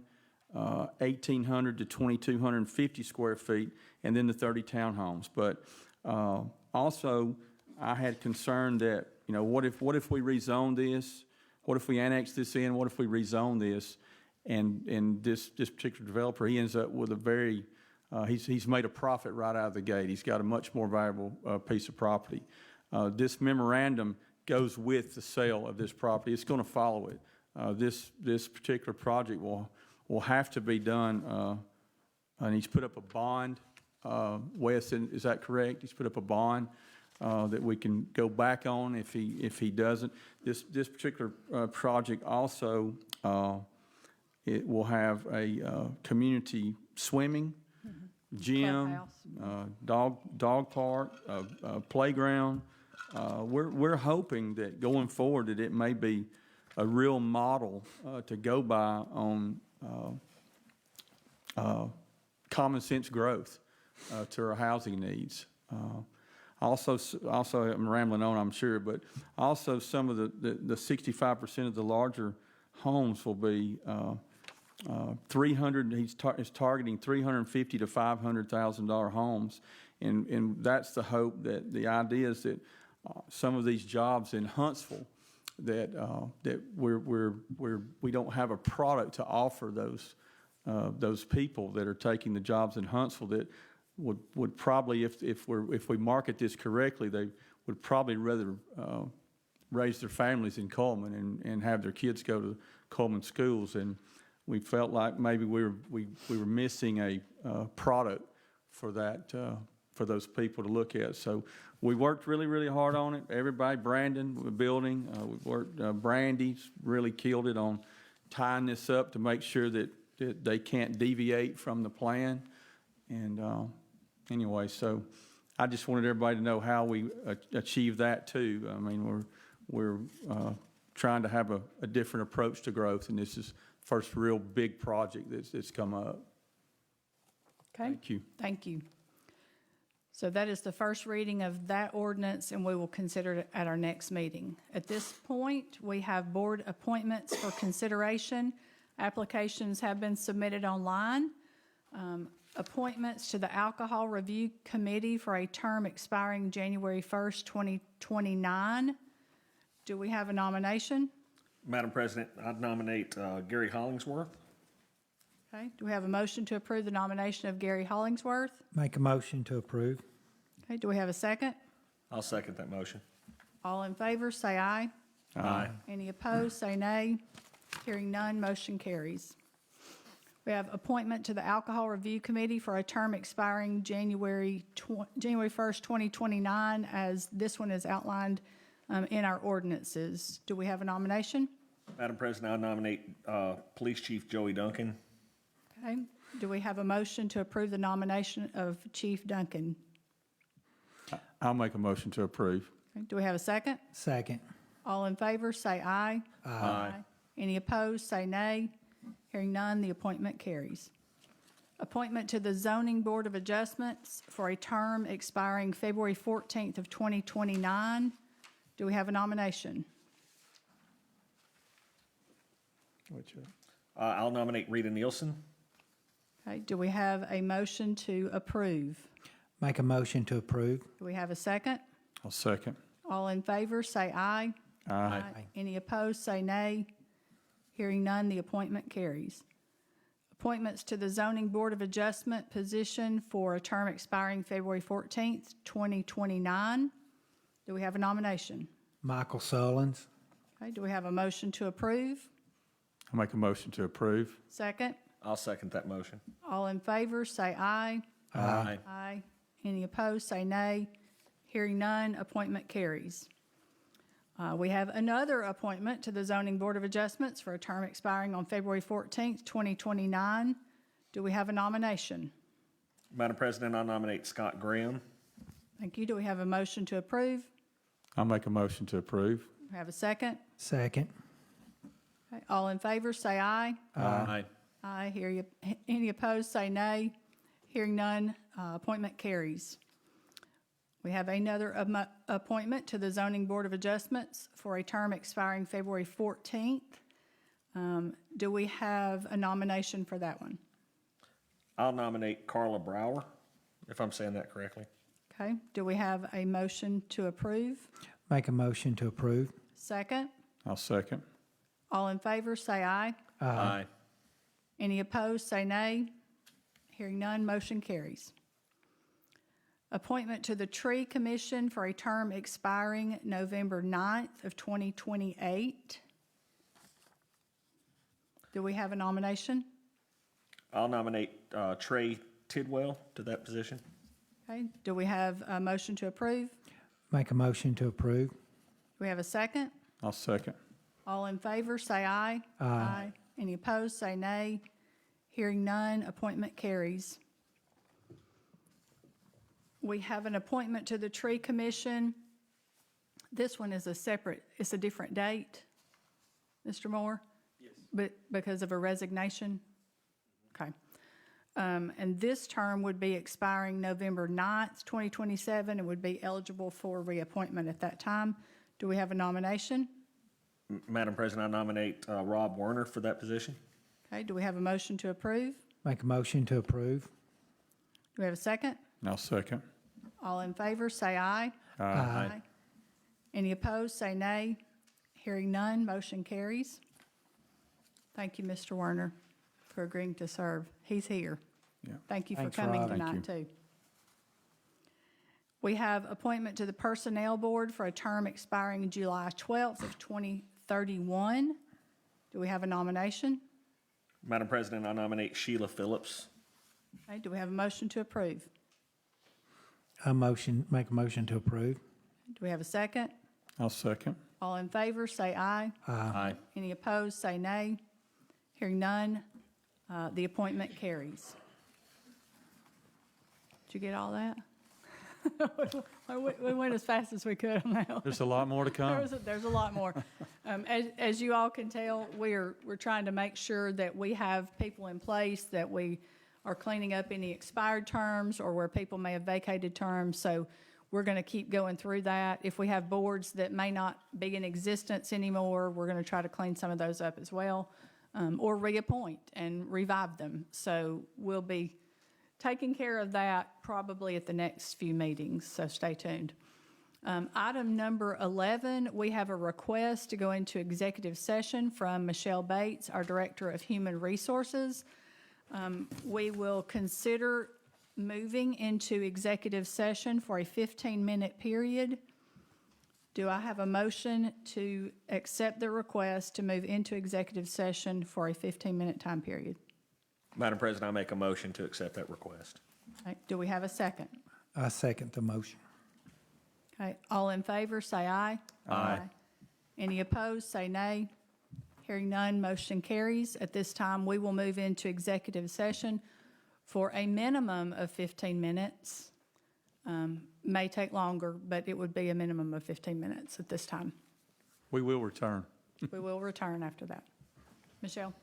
1,800 to 2,250 square feet, and then the 30 townhomes. But also, I had concern that, what if we rezone this? What if we annex this in? What if we rezone this? And this particular developer, he ends up with a very, he's made a profit right out of the gate. He's got a much more valuable piece of property. This memorandum goes with the sale of this property. It's going to follow it. This particular project will have to be done, and he's put up a bond. Wes, is that correct? He's put up a bond that we can go back on if he doesn't. This particular project also. It will have a community swimming, gym, dog park, playground. We're hoping that going forward that it may be a real model to go by on common sense growth to our housing needs. Also, I'm rambling on, I'm sure, but also some of the 65% of the larger homes will be 300. He's targeting $350,000 to $500,000 homes, and that's the hope. That the idea is that some of these jobs in Huntsville, that we don't have a product to offer those people that are taking the jobs in Huntsville that would probably, if we market this correctly, they would probably rather raise their families in Cullman and have their kids go to Cullman schools. And we felt like maybe we were missing a product for that for those people to look at. So we worked really, really hard on it. Everybody, Brandon, we're building. We've worked. Brandy's really killed it on tying this up to make sure that they can't deviate from the plan. And anyway, so I just wanted everybody to know how we achieve that too. I mean, we're trying to have a different approach to growth, and this is first real big project that's come up. Okay. Thank you. Thank you. So that is the first reading of that ordinance, and we will consider it at our next meeting. At this point, we have board appointments for consideration. Applications have been submitted online. appointments to the Alcohol Review Committee for a term expiring January 1st, 2029. Do we have a nomination? Madam President, I'd nominate Gary Hollingsworth. Okay, do we have a motion to approve the nomination of Gary Hollingsworth? Make a motion to approve. Okay, do we have a second? I'll second that motion. All in favor, say aye. Aye. Any opposed, say nay. Hearing none, motion carries. We have appointment to the Alcohol Review Committee for a term expiring January 1st, 2029, as this one is outlined in our ordinances. Do we have a nomination? Madam President, I nominate Police Chief Joey Duncan. Okay. Do we have a motion to approve the nomination of Chief Duncan? I'll make a motion to approve. Okay, do we have a second? Second. All in favor, say aye. Aye. Any opposed, say nay. Hearing none, the appointment carries. Appointment to the Zoning Board of Adjustments for a term expiring February 14th of 2029. Do we have a nomination? I'll nominate Rita Nielsen. Okay, do we have a motion to approve? Make a motion to approve. Do we have a second? I'll second. All in favor, say aye. Aye. Any opposed, say nay. Hearing none, the appointment carries. Appointments to the Zoning Board of Adjustment position for a term expiring February 14th, 2029. Do we have a nomination? Michael Sullins. Okay, do we have a motion to approve? I'll make a motion to approve. Second? I'll second that motion. All in favor, say aye. Aye. Aye. Any opposed, say nay. Hearing none, appointment carries. We have another appointment to the Zoning Board of Adjustments for a term expiring on February 14th, 2029. Do we have a nomination? Madam President, I nominate Scott Graham. Thank you. Do we have a motion to approve? I'll make a motion to approve. Do we have a second? Second. Okay, all in favor, say aye. Aye. Aye. Hear you. Any opposed, say nay. Hearing none, appointment carries. We have another appointment to the Zoning Board of Adjustments for a term expiring February 14th. Do we have a nomination for that one? I'll nominate Carla Brower, if I'm saying that correctly. Okay. Do we have a motion to approve? Make a motion to approve. Second? I'll second. All in favor, say aye. Aye. Any opposed, say nay. Hearing none, motion carries. Appointment to the Tree Commission for a term expiring November 9th of 2028. Do we have a nomination? I'll nominate Trey Tidwell to that position. Okay. Do we have a motion to approve? Make a motion to approve. Do we have a second? I'll second. All in favor, say aye. Aye. Any opposed, say nay. Hearing none, appointment carries. We have an appointment to the Tree Commission. This one is it's a different date, Mr. Moore? Yes. But because of a resignation? Okay. And this term would be expiring November 9th, 2027, and would be eligible for reappointment at that time. Do we have a nomination? Madam President, I nominate Rob Werner for that position. Okay, do we have a motion to approve? Make a motion to approve. Do we have a second? I'll second. All in favor, say aye. Aye. Any opposed, say nay. Hearing none, motion carries. Thank you, Mr. Werner, for agreeing to serve. He's here. Yeah. Thank you for Thanks, coming Rob. Thank tonight, too. We have appointment to the Personnel Board for a term expiring July 12th of 2031. Do we have a nomination? Madam President, I nominate Sheila Phillips. Okay, do we have a motion to approve? Make a motion to approve. Do we have a second? I'll second. All in favor, say aye. Aye. Any opposed, say nay. Hearing none, the appointment carries. Did you get all that? We went as fast as we could on that one. There's a lot more to come. There's a lot more. As you all can tell, we're trying to make sure that we have people in place, that we are cleaning up any expired terms or where people may have vacated terms. So we're going to keep going through that. If we have boards that may not be in existence anymore, we're going to try to clean some of those up as well, or reappoint and revive them. So we'll be taking care of that probably at the next few meetings, so stay tuned. Item number 11, we have a request to go into executive session from Michelle Bates, our Director of Human Resources. We will consider moving into executive session for a 15-minute period. Do I have a motion to accept the request to move into executive session for a 15-minute time period? Madam President, I make a motion to accept that request. Okay, do we have a second? I second the motion. Okay, all in favor, say aye. Aye. Any opposed, say nay. Hearing none, motion carries. At this time, we will move into executive session for a minimum of 15 minutes. May take longer, but it would be a minimum of 15 minutes at this time. We will return. We will return after that. Michelle?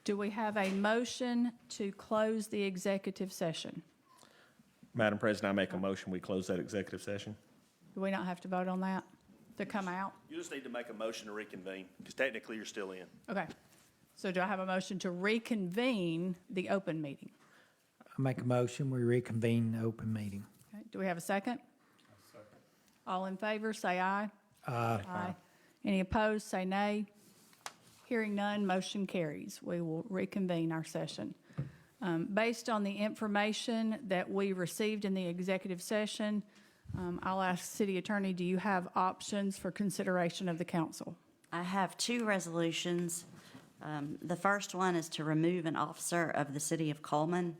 Do we have a motion to close the executive session? Madam President, I make a motion, we close that executive session. Do we not have to vote on that to come out? You just need to make a motion to reconvene, because technically you're still in. Okay. So do I have a motion to reconvene the open meeting? I make a motion, we reconvene the open meeting. Okay. Do we have a second? All in favor, say aye. Aye. Any opposed, say nay. Hearing none, motion carries. We will reconvene our session. Based on the information that we received in the executive session, I'll ask City Attorney, do you have options for consideration of the council? I have two resolutions. The first one is to remove an officer of the City of Cullman.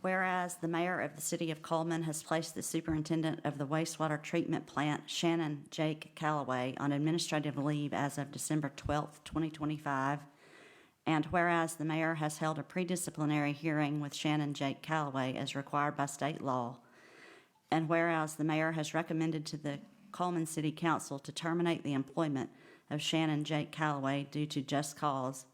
Whereas the mayor of the City of Cullman has placed the superintendent of the wastewater treatment plant, Shannon Jake Callaway, on administrative leave as of December 12th, 2025. And whereas the mayor has held a pre-disciplinary hearing with Shannon Jake Callaway as required by state law. And whereas the mayor has recommended to the Cullman City Council to terminate the employment of Shannon Jake Callaway due to just cause.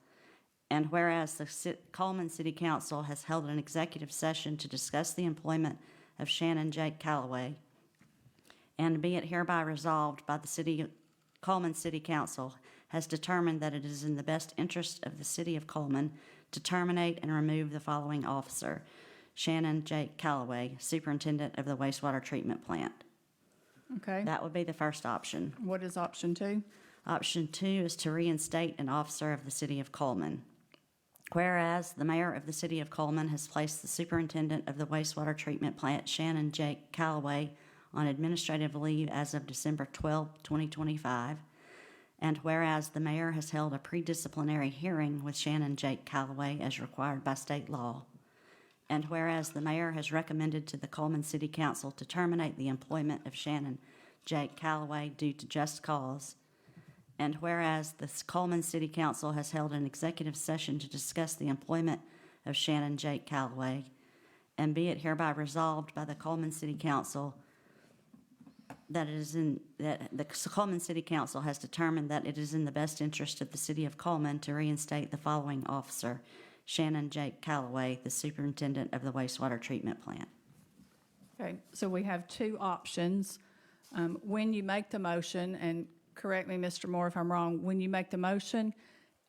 And whereas the Cullman City Council has held an executive session to discuss the employment of Shannon Jake Callaway. And be it hereby resolved by the Cullman City Council has determined that it is in the best interest of the City of Cullman to terminate and remove the following officer: Shannon Jake Callaway, Superintendent of the Wastewater Treatment Plant. Okay. That would be the first option. What is option two? Option two is to reinstate an officer of the City of Cullman. Whereas the mayor of the City of Cullman has placed the superintendent of the wastewater treatment plant, Shannon Jake Callaway, on administrative leave as of December 12, 2025. And whereas the mayor has held a pre-disciplinary hearing with Shannon Jake Callaway as required by state law. And whereas the mayor has recommended to the Cullman City Council to terminate the employment of Shannon Jake Callaway due to just cause. And whereas the Cullman City Council has held an executive session to discuss the employment of Shannon Jake Callaway, and be it hereby resolved by the Cullman City Council that the Cullman City Council has determined that it is in the best interest of the City of Cullman to reinstate the following officer: Shannon Jake Callaway, the superintendent of the wastewater treatment plant. Okay, so we have two options. When you make the motion, and correct me, Mr. Moore, if I'm wrong, when you make the motion,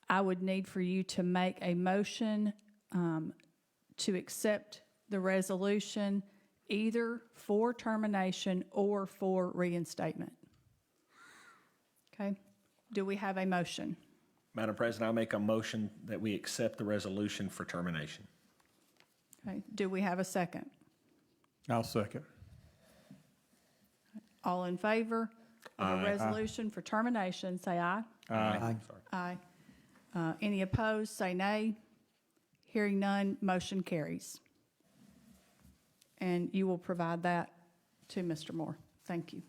I would need for you to make a motion to accept the resolution either for termination or for reinstatement. Okay, do we have a motion? Madam President, I make a motion that we accept the resolution for termination. Okay, do we have a second? I'll second. All in favor of a resolution for termination, say aye. Aye. Aye. Any opposed, say nay. Hearing none, motion carries. And you will provide that to Mr. Moore. Thank you.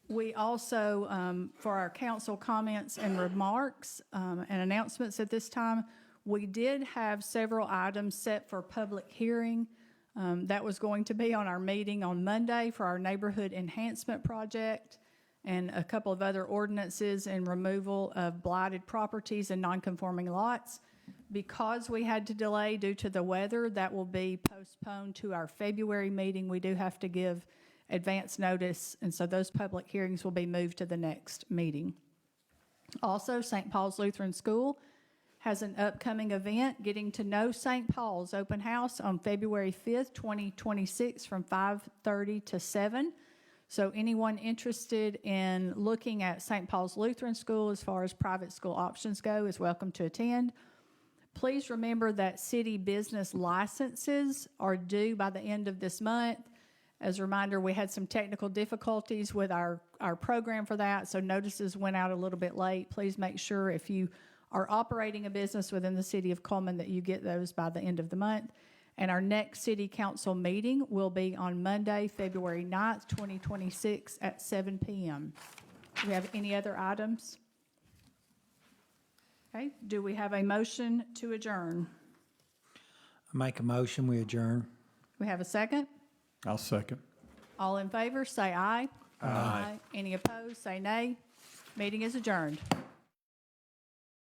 We also, for our council comments and remarks and announcements at this time, we did have several items set for public hearing. That was going to be on our meeting on Monday for our neighborhood enhancement project and a couple of other ordinances and removal of blighted properties and non-conforming lots. Because we had to delay due to the weather, that will be postponed to our February meeting. We do have to give advance notice, and so those public hearings will be moved to the next meeting. Also, St. Paul's Lutheran School has an upcoming event, Getting to Know St. Paul's open house on February 5th, 2026 from 5:30 to 7. So anyone interested in looking at St. Paul's Lutheran School as far as private school options go is welcome to attend. Please remember that city business licenses are due by the end of this month. As a reminder, we had some technical difficulties with our program for that, so notices went out a little bit late. Please make sure if you are operating a business within the city of Cullman that you get those by the end of the month. And our next city council meeting will be on Monday, February 9th, 2026 at 7 p.m. Do we have any other items? Okay, do we have a motion to adjourn? I make a motion, we adjourn. We have a second? I'll second. All in favor, say aye. Aye. Any opposed, say nay. Meeting is adjourned.